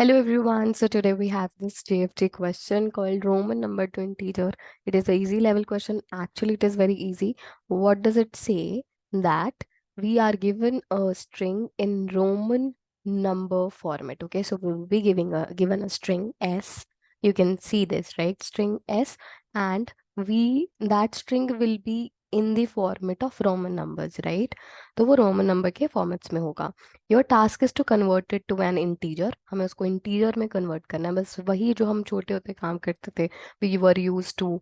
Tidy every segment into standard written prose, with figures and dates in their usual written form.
Hello everyone. So today we have this JFT question called Roman number to integer. It is a easy level question. Actually, it is very easy. What does it say? That we are given a string in Roman number format. Okay, so we will be given a string S. You can see this, right? String S, and we that string will be in the format of Roman numbers, right? तो वो Roman number के formats में होगा. Your task is to convert it to an integer. हमें उसको integer में convert करना है. बस वही जो हम छोटे होते काम करते थे. We were use to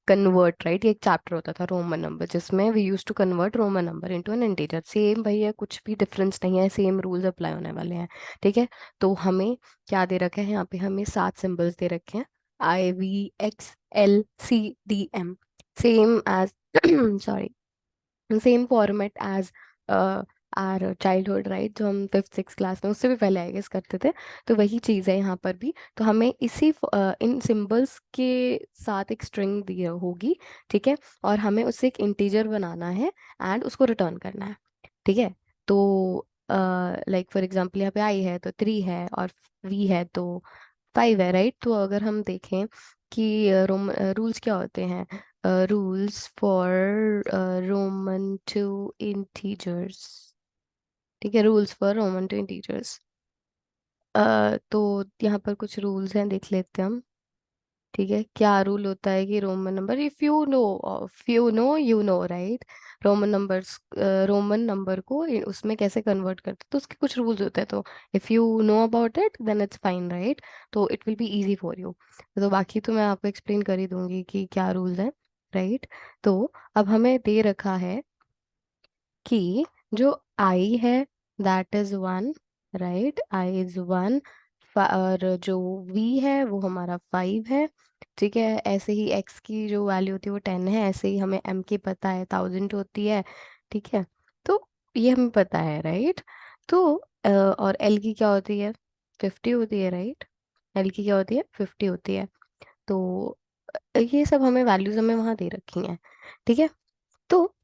convert, right. ये एक चैप्टर होता था रोमन नंबर जिसमें we use to convert Roman number into an integer. Same वही है, कुछ भी डिफरेंस नहीं है. सेम रूल्स अप्लाई होने वाले हैं. ठीक है. तो हमें क्या दे रखे हैं यहाँ पे? हमें 7 सिंबल्स दे रखे हैं. IVXLCDM. Same as sorry, same format as our childhood, right. जो हम 5th 6th क्लास में, उससे भी पहले आई गेस करते थे. तो वही चीज़ है यहाँ पर भी. तो हमें इन सिंबल्स के साथ एक स्ट्रिंग दी होगी. ठीक है. और हमें उससे एक इंटीजर बनाना है एंड उसको रिटर्न करना है. ठीक है. तो लाइक फॉर एग्जांपल यहाँ पे आई है तो 3 है, और वी है तो 5 है, राइट. तो अगर हम देखें कि रूल्स क्या होते हैं, rules for Roman to integers. ठीक है. Rules for Roman to integers. तो यहाँ पर कुछ रूल्स हैं, देख लेते हैं हम. ठीक है. क्या रूल होता है कि Roman number, if you no, right. Roman number को उसमें कैसे कन्वर्ट करते हैं, तो उसके कुछ रूल्स होते हैं. तो if you know about it then it's fine, right. तो it will be easy for you. तो बाकी तो मैं आपको एक्सप्लेन कर ही दूंगी कि क्या रूल्स हैं, राइट. तो अब हमें दे रखा है कि जो आई है that is 1, right. I is 1. और जो वी है वो हमारा 5 है. ठीक है. ऐसे ही एक्स की जो वैल्यू होती है वो 10 है. ऐसे ही हमें एम की पता है 1000 होती है. ठीक है. तो ये हमें पता है, राइट. तो और एल की क्या होती है? 50 होती है, राइट. एल की क्या होती है? 50 होती है. तो ये सब हमें वैल्यूज हमें वहाँ दे रखी हैं. ठीक है. तो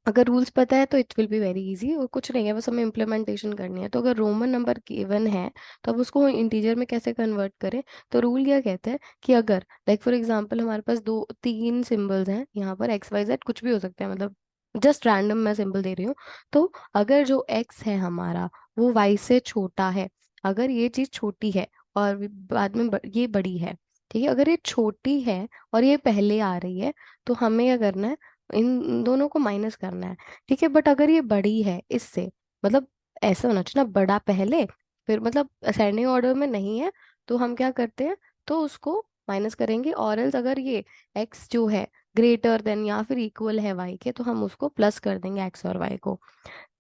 अगर रूल्स पता है तो it will be very easy, और कुछ नहीं है, बस हमें इम्प्लीमेंटेशन करनी है. तो अगर रोमन नंबर गिवन है तो अब उसको इंटीजर में कैसे कन्वर्ट करें? तो रूल क्या कहता है कि अगर लाइक फॉर एग्जांपल हमारे पास 2 3 सिंबल्स हैं यहाँ पर, XYZ कुछ भी हो सकता है, मतलब जस्ट रैंडम मैं सिंबल दे रही हूँ. तो अगर जो x है हमारा वो y से छोटा है, अगर ये चीज छोटी है और बाद में ये बड़ी है. ठीक है. अगर ये छोटी है और ये पहले आ रही है, तो हमें क्या करना है? इन दोनों को माइनस करना है. ठीक है. बट अगर ये बड़ी है इससे, मतलब ऐसा होना चाहिए ना, बड़ा पहले फिर, मतलब असेंडिंग ऑर्डर में नहीं है, तो हम क्या करते हैं? तो उसको माइनस करेंगे. और एल्स अगर ये x जो है ग्रेटर देन या फिर इक्वल है y के, तो हम उसको प्लस कर देंगे x और y को.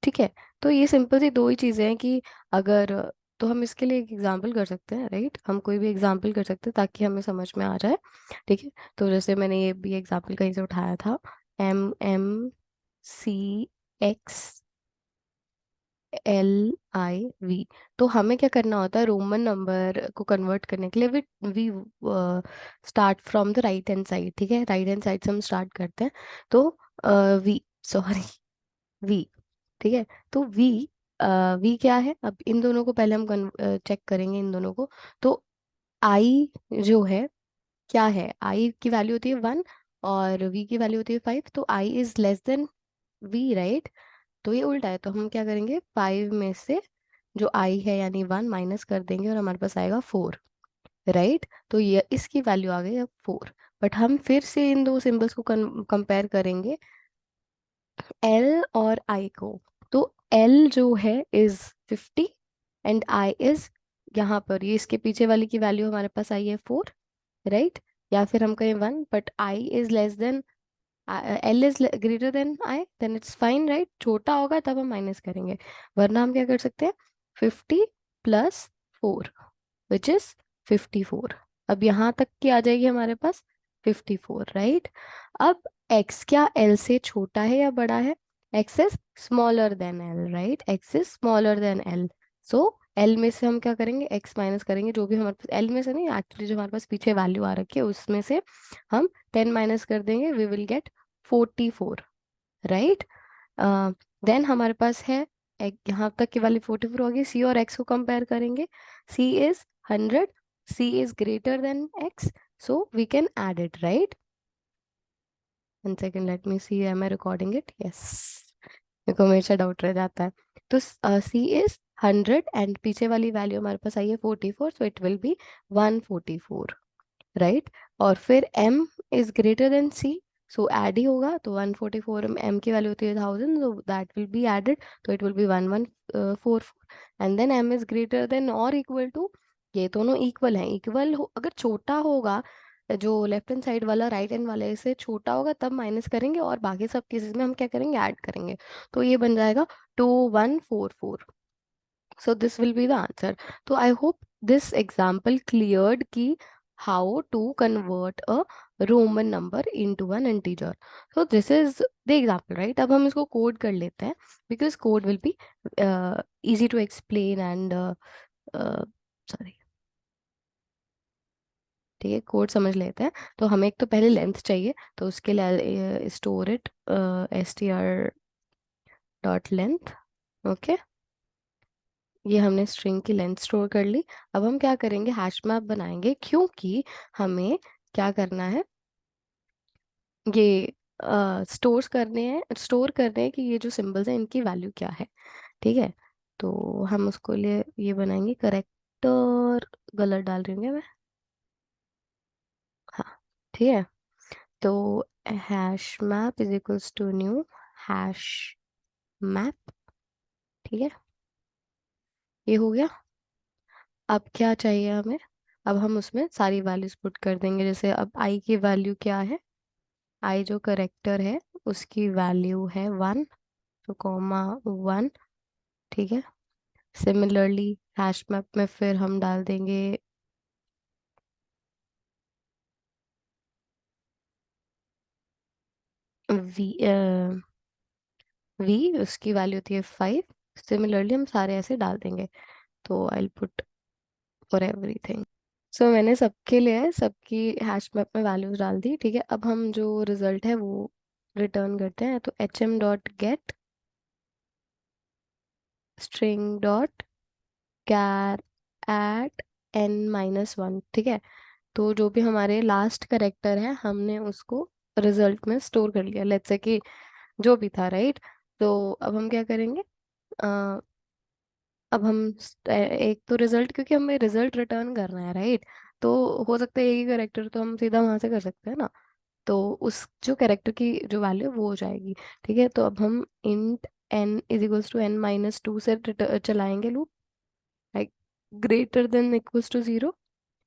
ठीक है. तो ये सिंपल सी 2 ही चीजें हैं कि अगर, तो हम इसके लिए एक एग्जाम्पल कर सकते हैं, राइट. हम कोई भी एग्जाम्पल कर सकते हैं ताकि हमें समझ में आ जाए. ठीक है. तो जैसे मैंने ये भी एग्जाम्पल कहीं से उठाया था, MMCXLIV. तो हमें क्या करना होता है? रोमन नंबर को कन्वर्ट करने के लिए we start from the right hand side. ठीक है. राइट हैंड साइड से हम स्टार्ट करते हैं. तो वी सॉरी वी. ठीक है. तो वी क्या है? अब इन दोनों को पहले हम चेक करेंगे, इन दोनों को. तो आई जो है, क्या है? आई की वैल्यू होती है 1 और वी की वैल्यू होती है 5. तो I is less than V, right. तो ये उल्टा है. तो हम क्या करेंगे? 5 में से जो आई है यानी 1 माइनस कर देंगे और हमारे पास आएगा 4, राइट. तो ये इसकी वैल्यू आ गई अब 4. बट हम फिर से इन दो सिंबल्स को कंपेयर करेंगे, एल और आई को. तो एल जो है इज 50 एंड आई इज, यहाँ पर ये इसके पीछे वाली की वैल्यू हमारे पास आई है 4, राइट. या फिर हम कहें 1, but I is less than, L is greater than I, then it's fine, right. छोटा होगा तब हम माइनस करेंगे, वरना हम क्या कर सकते हैं? 50 प्लस 4 विच इज 54. अब यहाँ तक की आ जाएगी हमारे पास 54, राइट. अब x क्या एल से छोटा है या बड़ा है? x is smaller than L, right. x is smaller than L. So L में से हम क्या करेंगे? x माइनस करेंगे. जो भी हमारे पास एल में से नहीं, एक्चुअली जो हमारे पास पीछे वैल्यू आ रखी है उसमें से हम 10 माइनस कर देंगे. We will get 44, right. Then हमारे पास है यहाँ तक की वाली 44 होगी, सी और एक्स को कंपेयर करेंगे, C is 100, C is greater than X, so we can add it, right. 1 second, let me see, am I recording it, yes. मेरे को हमेशा डाउट रह जाता है। तो सी इज 100 एंड पीछे वाली वैल्यू हमारे पास आई है 44, so it will be 144, right. और फिर m is greater than c, so add ही होगा, तो 144, m की वैल्यू होती है 1000, so that will be added, तो it will be 1144, and then m is greater than or equal to, ये दोनों इक्वल हैं, इक्वल हो अगर छोटा होगा, जो लेफ्ट हैंड साइड वाला राइट हैंड वाले से छोटा होगा तब माइनस करेंगे, और बाकी सब केसेस में हम क्या करेंगे, ऐड करेंगे। तो ये बन जाएगा 2144, so this will be the answer. So I hope this example cleared ki how to convert a Roman number into an integer. So this is the example, right? अब हम इसको code कर लेते हैं, because code will be easy to explain and uh, sorry, ठीक है, code समझ लेते हैं। तो हमें एक तो पहले लेंथ चाहिए, तो उसके लिए स्टोर इट str.length, ओके। ये हमने स्ट्रिंग की लेंथ स्टोर कर ली। अब हम क्या करेंगे, हैश मैप बनाएंगे, क्योंकि हमें क्या करना है, ये स्टोर करने हैं कि ये जो सिंबल्स हैं इनकी वैल्यू क्या है, ठीक है। तो हम उसको लिए ये बनाएंगे, करेक्टर गलत डाल रही हूँ मैं, हाँ, ठीक है। तो hash map is equals to new hash map, ठीक है, ये हो गया। अब क्या चाहिए हमें, अब हम उसमें सारी वैल्यूज पुट कर देंगे, जैसे अब आई की वैल्यू क्या है, आई जो करेक्टर है उसकी वैल्यू है 1, तो कॉमा 1, ठीक है। सिमिलरली हैश मैप में फिर हम डाल देंगे वी, वी उसकी वैल्यू थी 5, सिमिलरली हम सारे ऐसे डाल देंगे, तो आई पुट फॉर एवरीथिंग। सो मैंने सबके लिए सबकी हैश मैप में वैल्यूज डाल दी, ठीक है। अब हम जो रिजल्ट है वो रिटर्न करते हैं, तो hm.get string dot char eight n-1, ठीक है। तो जो भी हमारे लास्ट करेक्टर है हमने उसको रिजल्ट में स्टोर कर लिया, लेट्स से कि जो भी था, राइट। तो अब हम क्या करेंगे, अब हम एक तो रिजल्ट, क्योंकि हमें रिजल्ट रिटर्न करना है, राइट। तो हो सकता है एक ही करेक्टर, तो हम सीधा वहां से कर सकते हैं ना, तो उस जो कैरेक्टर की जो वैल्यू है वो हो जाएगी, ठीक है। तो अब हम int n is equals to n-2 से चलाएंगे loop, like greater than equals to 0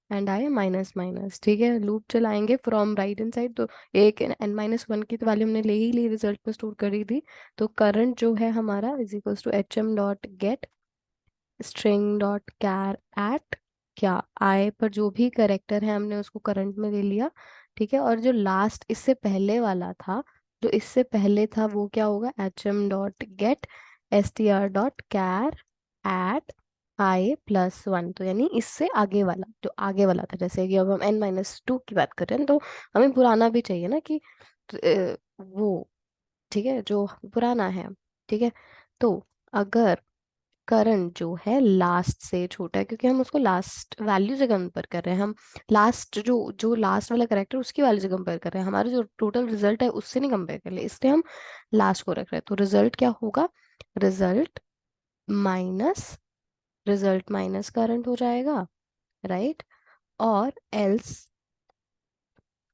and I minus minus, ठीक है। लूप चलाएंगे फ्रॉम राइट हैंड साइड, तो एक n-1 की तो वैल्यू हमने ले ही ली, रिजल्ट में स्टोर करी थी। तो करंट जो है हमारा is equals to hm.get string dot char at, क्या आई पर जो भी करेक्टर है हमने उसको करंट में ले लिया, ठीक है। और जो लास्ट इससे पहले वाला था, जो इससे पहले था वो क्या होगा, hm.get str.char एट i+1, तो यानी इससे आगे वाला, जो आगे वाला था, जैसे कि अब हम n-2 की बात कर रहे हैं, तो हमें पुराना भी चाहिए ना कि वो, ठीक है, जो पुराना है, ठीक है। तो अगर करंट जो है लास्ट से छोटा है, क्योंकि हम उसको लास्ट वैल्यू से कंपेयर कर रहे हैं, हम लास्ट जो जो लास्ट वाला करेक्टर उसकी वैल्यू से कंपेयर कर रहे हैं, हमारा जो टोटल रिजल्ट है उससे नहीं कंपेयर कर रहे, इसलिए हम लास्ट को रख रहे हैं। तो रिजल्ट क्या होगा, result minus, result minus current हो जाएगा, राइट। और एल्स,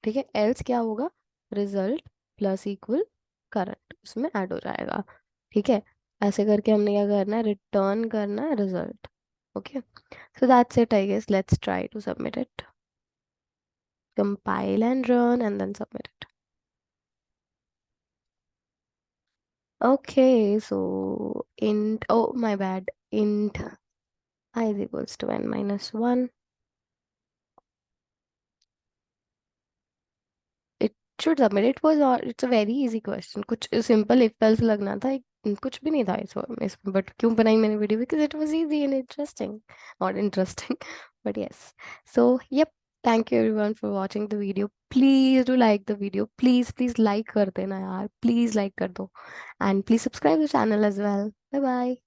ठीक है, एल्स क्या होगा, रिजल्ट प्लस इक्वल करंट उसमें ऐड हो जाएगा, ठीक है। ऐसे करके हमने क्या करना है, रिटर्न करना है result, okay. So that's it, I guess. Let's try to submit it. Compile and run and then submit it. Okay, so int, oh my bad, int I is equals to n-1. It should submit. It was all, it's a very easy question. कुछ simple if else लगना था, कुछ भी नहीं था इसमें, but क्यों बनाई मैंने video, because it was easy and interesting, not interesting, but yes. So yep, thank you everyone for watching the video. Please do like the video. Please like कर देना यार, please like कर दो, and please subscribe the channel as well. Bye bye.